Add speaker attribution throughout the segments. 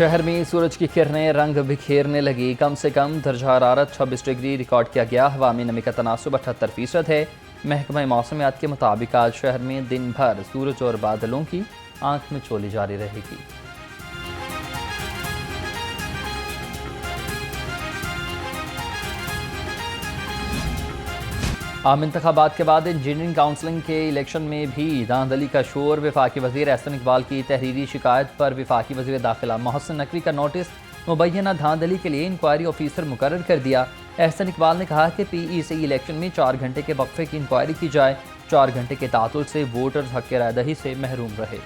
Speaker 1: शहर में सूरज की किरणें रंग बिखेरने लगी। कम से कम दर्जा हरारत 26 डिग्री रिकॉर्ड किया गया। हवा में नमी का तनासुब 78% है। महकमा मौसमियात के मुताबिक आज शहर में दिन भर सूरज और बादलों की आंख में चोली जारी रहेगी। आम इंतखाबात के बाद इंजीनियरिंग काउंसलिंग के इलेक्शन में भी धांधली का शोर। वफाकी वजीर एहसन इकबाल की तहरीरी शिकायत पर वफाकी वजीर दाखिला मोहसिन नकवी का नोटिस। मुबैना धांधली के लिए इंक्वायरी ऑफिसर मुकर्रर कर दिया। एहसन इकबाल ने कहा कि PEC इलेक्शन में 4 घंटे के वक्फे की इंक्वायरी की जाए। 4 घंटे के तातुल से वोटर्स हक राय दही से महरूम रहे।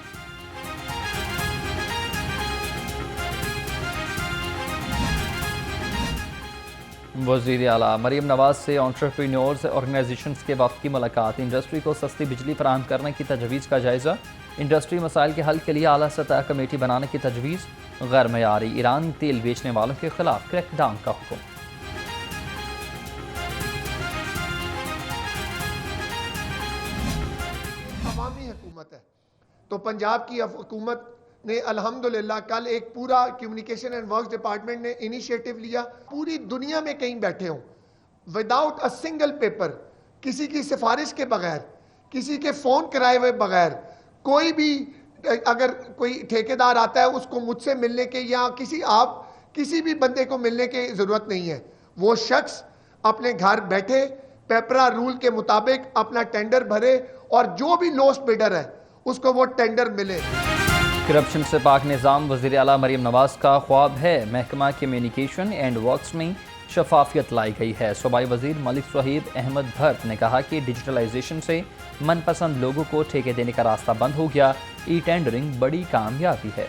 Speaker 1: वज़ीर आला मरीम नवाज से एंटरप्रेन्योर्स ऑर्गेनाइजेशंस के वफ़द की मुलाकात। इंडस्ट्री को सस्ती बिजली फराहम करने की तजवीज़ का जायज़ा। इंडस्ट्री मसाइल के हल के लिए आला सतह कमेटी बनाने की तजवीज़। गैर मयारी ईरानी तेल बेचने वालों के खिलाफ क्रैकडाउन का हुक्म।
Speaker 2: अवामी हुकूमत है तो पंजाब की हुकूमत ने अल्हम्दुलिल्लाह कल एक पूरा कम्युनिकेशन एंड वर्क्स डिपार्टमेंट ने इनिशिएटिव लिया। पूरी दुनिया में कहीं बैठे हों, विदाउट अ सिंगल पेपर, किसी की सिफारिश के बगैर, किसी के फ़ोन कराए हुए बगैर, कोई भी अगर कोई ठेकेदार आता है उसको मुझसे मिलने के या किसी भी बंदे को मिलने की ज़रूरत नहीं है। वो शख्स अपने घर बैठे पेपरा रूल के मुताबिक अपना टेंडर भरे और जो भी लोस्ट बिडर है उसको वो टेंडर मिले।
Speaker 1: करप्शन से पाक निज़ाम। वज़ीर आला मरीम नवाज का ख्वाब है महकमा कम्युनिकेशन एंड वर्क्स में शफाफियत लाई गई है। सूबाई वज़ीर मलिक सुहैब अहमद भट्ट ने कहा कि डिजिटलाइजेशन से मनपसंद लोगों को ठेके देने का रास्ता बंद हो गया। ई टेंडरिंग बड़ी कामयाबी है।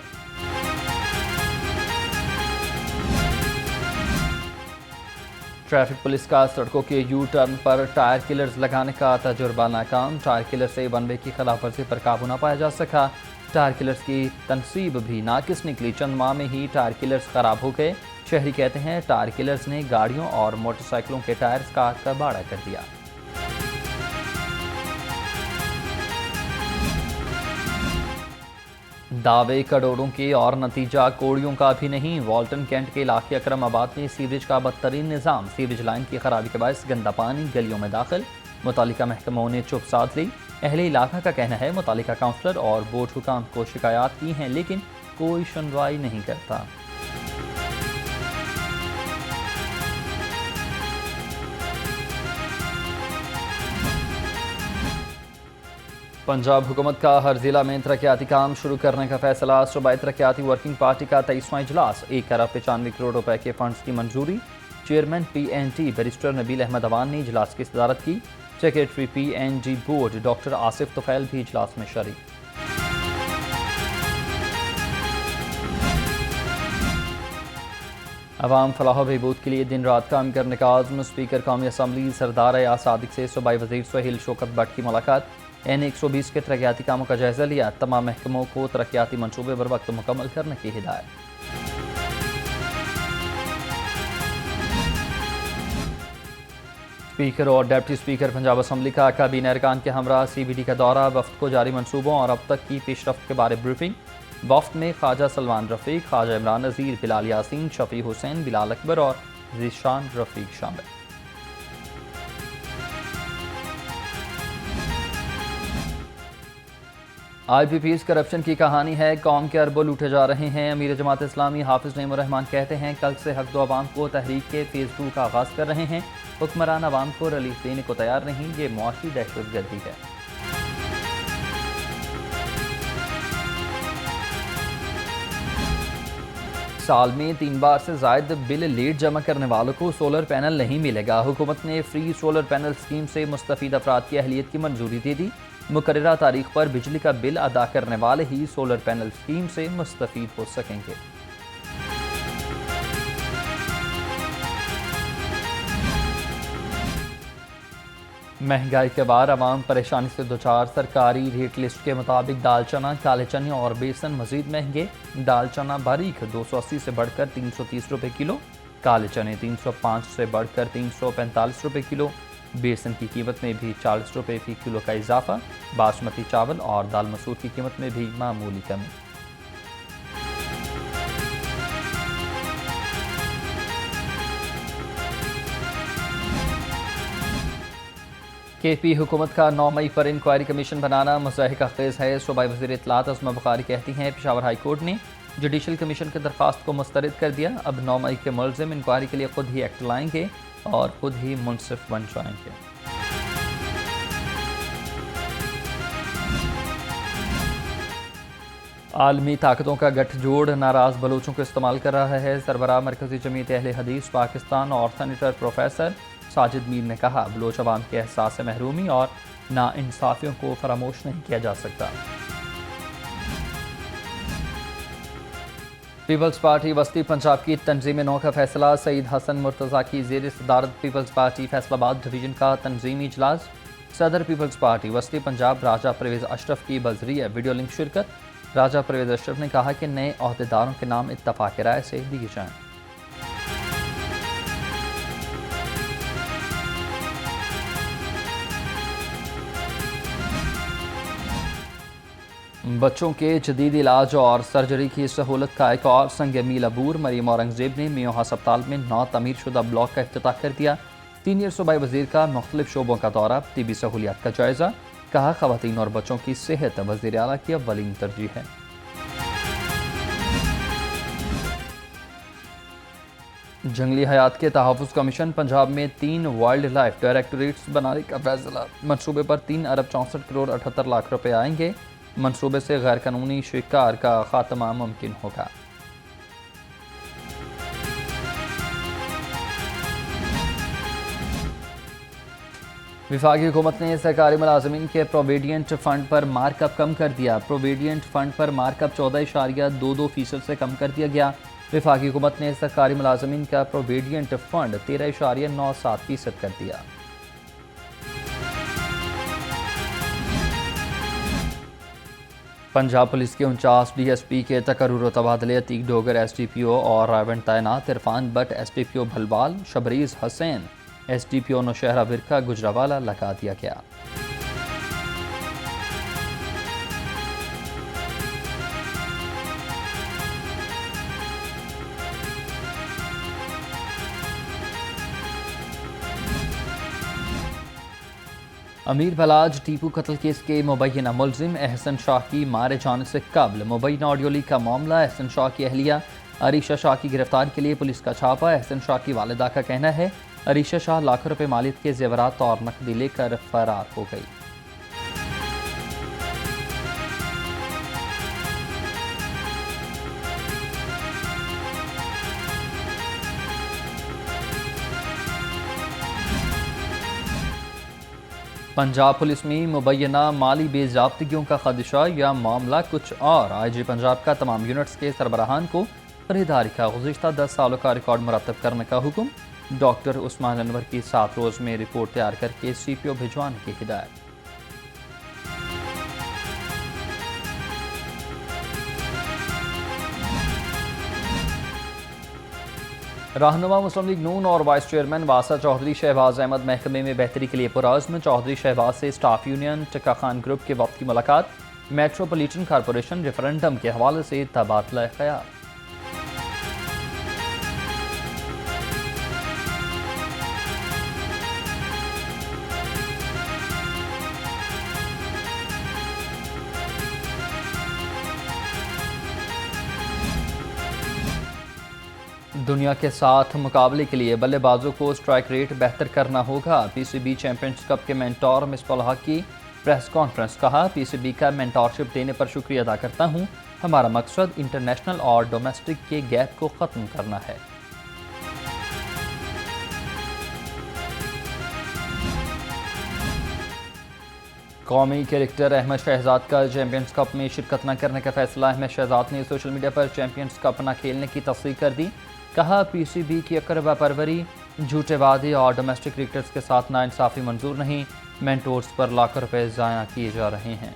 Speaker 1: ट्रैफिक पुलिस का सड़कों के यू टर्न पर टायर किलर्स लगाने का तजुर्बा नाकाम। टायर किलर से वन वे की खिलाफ वर्जी पर काबू न पाया जा सका। टायर किलर्स की तनसीब भी नाकिस निकली। चंद माह में ही टायर किलर्स खराब हो गए। शहरी कहते हैं टायर किलर्स ने गाड़ियों और मोटरसाइकिलों के टायर्स का कबाड़ा कर दिया। दावे करोड़ों के और नतीजा कोड़ियों का भी नहीं। वाल्टन कैंट के इलाके अकरम आबाद में सीवरेज का बदतरीन निज़ाम। सीवरेज लाइन की खराबी के बायस गंदा पानी गलियों में दाखिल। मुतालिका महकमों ने चुप साध ली। अहले इलाका का कहना है मुतालिका काउंसलर और बोर्ड हुकाम को शिकायत की हैं लेकिन कोई सुनवाई नहीं करता। पंजाब हुकूमत का हर जिला में तरक्याती काम शुरू करने का फैसला। सूबाई तरक्याती वर्किंग पार्टी का 23वां इजलास। 1 अरब 95 करोड़ रुपए के फंड्स की मंजूरी। Chairman PNT barrister Nabeel Ahmad Awan ने इजलास की सदारत की। Secretary PNG board doctor Asif Tufail भी इजलास में शरीक। अवाम फलाह बहबूद के लिए दिन रात काम करने का आज़म। स्पीकर कौमी असम्बली सरदार अयाज सादिक से सूबाई वज़ीर सुहेल शौकत भट्ट की मुलाकात। N120 के तरक्याती कामों का जायजा लिया। तमाम महकमों को तरक्याती मनसूबे बर वक्त मुकम्मल करने की हिदायत। स्पीकर और डिप्टी स्पीकर पंजाब असम्बली का काबीना अरकान के हमरा CBD का दौरा। वफ्द को जारी मनसूबों और अब तक की पेशरफ्त के बारे ब्रीफिंग। वफ्द में ख्वाजा सलमान रफ़ीक, ख्वाजा इमरान नज़ीर, बिलाल यासीन, शफी हुसैन, बिलाल अकबर और ज़ीशान रफ़ीक शामिल। IPPs करप्शन की कहानी है। कौम के अरबों लूटे जा रहे हैं। अमीर जमात इस्लामी हाफिज नईमुर रहमान कहते हैं कल से हक दो अवाम को तहरीक के फेज़ 2 का आगाज़ कर रहे हैं। हुक्मरान अवाम को रिलीफ देने को तैयार नहीं। ये मुआशी दहशतगर्दी है। साल में 3 बार से ज़ायद बिल लेट जमा करने वालों को सोलर पैनल नहीं मिलेगा। हुकूमत ने फ्री सोलर पैनल स्कीम से मुस्तफ़ीद अफराद की अहलियत की मंजूरी दे दी। मुकर्ररा तारीख पर बिजली का बिल अदा करने वाले ही सोलर पैनल स्कीम से मुस्तफ़ीद हो सकेंगे। महंगाई के बाद आवाम परेशानी से दोचार। सरकारी रेट लिस्ट के मुताबिक दाल चना, काले चने और बेसन मजीद महंगे। दाल चना बारीक 280 से बढ़कर 330 रुपये किलो। काले चने 305 से बढ़कर 345 रुपये किलो। बेसन की कीमत में भी 40 रुपये फी किलो का इजाफा। बासमती चावल और दाल मसूर की कीमत में भी मामूली कमी। KP हुकूमत का 9 मई पर इंक्वायरी कमीशन बनाना मुज़ाहिका खेज़ है। सूबाई वज़ीर इत्तलात अस्मा बुखारी कहती हैं पेशावर हाई कोर्ट ने जुडिशल कमीशन की दरख्वास्त को मुस्तरद कर दिया। अब 9 मई के मुलज़िम इंक्वायरी के लिए खुद ही एक्ट लाएंगे और खुद ही मुनसिफ बन जाएंगे। आलमी ताकतों का गठजोड़ नाराज बलोचों को इस्तेमाल कर रहा है। सरबराह मरकजी जमीयत अहले हदीस पाकिस्तान और सेनेटर प्रोफेसर साजिद मीर ने कहा, बलोच अवाम के एहसास से महरूमी और नाइंसाफियों को फरामोश नहीं किया जा सकता। पीपल्स पार्टी वस्ती पंजाब की तंजीम नौ का फैसला। सईद हसन मुर्तज़ा की ज़ेर सदारत पीपल्स पार्टी फैसलाबाद डिवीजन का तंजीमी इजलास। सदर पीपल्स पार्टी वस्ती पंजाब राजा परवेज़ अशरफ की बजरिया वीडियो लिंक शिरकत। राजा परवेज़ अशरफ ने कहा कि नए अहदेदारों के नाम इत्तफाक राय से दिए जाएं। बच्चों के जदीद इलाज और सर्जरी की सहूलत का एक और संग मील अबूर। मरीम औरंगजेब ने मियों अस्पताल में 9 तमीर शुदा ब्लॉक का इफ्तिताह कर दिया। सीनियर सूबाई वजीर का मुख्तलिफ शोबों का दौरा, तिबी सहूलियात का जायजा। कहा, खवातीन और बच्चों की सेहत वज़ीर आला की अव्वलीन तरजीह है। जंगली हयात के तहफ़्फ़ुज़ कमीशन पंजाब में 3 वाइल्ड लाइफ डायरेक्टोरेट्स बनाने का फैसला। मनसूबे पर 3 अरब 64 करोड़ 78 लाख रुपए आएंगे। मनसूबे से गैर कानूनी शिकार का खात्मा मुमकिन होगा। वफाकी हुकूमत ने सरकारी मुलाजमीन के प्रोविडेंट फंड पर मार्कअप कम कर दिया। प्रोविडेंट फंड पर मार्कअप 14.22% से कम कर दिया गया। वफाकी हुकूमत ने सरकारी मुलाजमीन का प्रोविडेंट फंड 13.97% कर दिया। पंजाब पुलिस के 49 DSP के तकर्रुर तबादले। अतीक डोगर SDPO और रावण तैनात। इरफान बट SDPO भलवाल, शबरीज हसैन SDPO नौशहरा विरका गुजरावाला लगा दिया गया। अमीर बलाज टीपू कत्ल केस के मुबैना मुलजिम एहसन शाह की मारे जाने से कबल मुबैना ऑडियो लीक का मामला। एहसन शाह की अहलिया अरीशा शाह की गिरफ्तार के लिए पुलिस का छापा। एहसन शाह की वालिदा का कहना है अरीशा शाह लाखों रुपए मालियत के जेवरात और नकदी लेकर फरार हो गई। पंजाब पुलिस में मुबैना माली बेज़ाब्तगियों का खदशा या मामला कुछ और। IG पंजाब का तमाम यूनिट्स के सरबराहान को खरीदारी का गुज़िश्ता 10 सालों का रिकॉर्ड मुरतब करने का हुक्म। डॉक्टर उस्मान अनवर की 7 रोज़ में रिपोर्ट तैयार करके CPO भिजवाने की हिदायत। रहनुमा मुस्लिम लीग नून और वाइस चेयरमैन वासा चौधरी शहबाज अहमद महकमे में बेहतरी के लिए पुरअज़्म। चौधरी शहबाज से staff union tikka Khan group के वक्त की मुलाकात। मेट्रोपॉलिटन कॉरपोरेशन रेफरेंडम के हवाले से तबादला ख्याल। दुनिया के साथ मुकाबले के लिए बल्लेबाजों को स्ट्राइक रेट बेहतर करना होगा। PCB चैंपियंस कप के मेंटोर मिसबाह हक की प्रेस कॉन्फ्रेंस। कहा, PCB का मेंटोरशिप देने पर शुक्रिया अदा करता हूं। हमारा मकसद इंटरनेशनल और डोमेस्टिक के गैप को ख़त्म करना है। कौमी क्रिकेटर अहमद शहजाद का चैंपियंस कप में शिरकत न करने का फैसला। अहमद शहजाद ने सोशल मीडिया पर चैंपियंस कप न खेलने की तस्दीक कर दी। कहा, PCB की अकरबा परवरी, झूठे वादे और डोमेस्टिक क्रिकेटर्स के साथ नाइंसाफ़ी मंजूर नहीं। मेंटोर्स पर लाखों रुपए ज़ाया किए जा रहे हैं।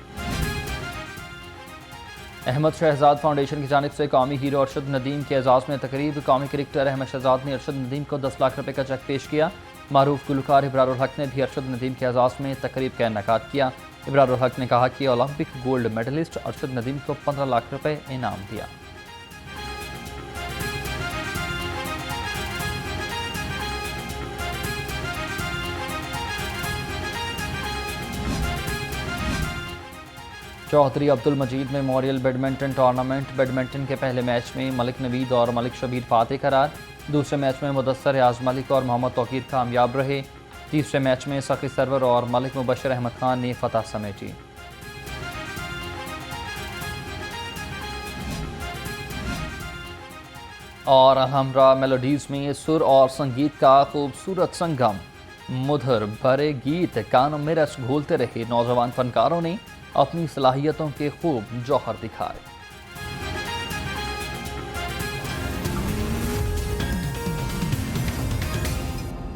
Speaker 1: अहमद शहजाद फाउंडेशन की जानिब से कौमी हीरो अरशद नदीम के एजाज़ में तकरीब। कौमी क्रिकेटर अहमद शहजाद ने अरशद नदीम को 10 लाख रुपए का चेक पेश किया। मारूफ गुलकार इब्रारुल हक ने भी अरशद नदीम के एजाज़ में तकरीब का इनेकाद किया। इब्रारुल हक ने कहा कि Olympic gold medalist Arshad Nadeem को 15 लाख रुपए इनाम दिया। Chaudhry Abdul Majeed memorial badminton tournament badminton के पहले मैच में मलिक नवीद और मलिक शबीर फातेह करार। दूसरे मैच में मुदस्सर रियाज मलिक और मोहम्मद तौकीर कामयाब रहे। तीसरे मैच में सखी सरवर और मलिक मुबशर अहमद खान ने फतह समेटी। और हमरा मेलोडीज में सुर और संगीत का खूबसूरत संगम, मुधर भरे गीत कानों में रस घोलते रहे नौजवान फनकारों ने अपनी सलाहियतों के खूब जौहर दिखाए।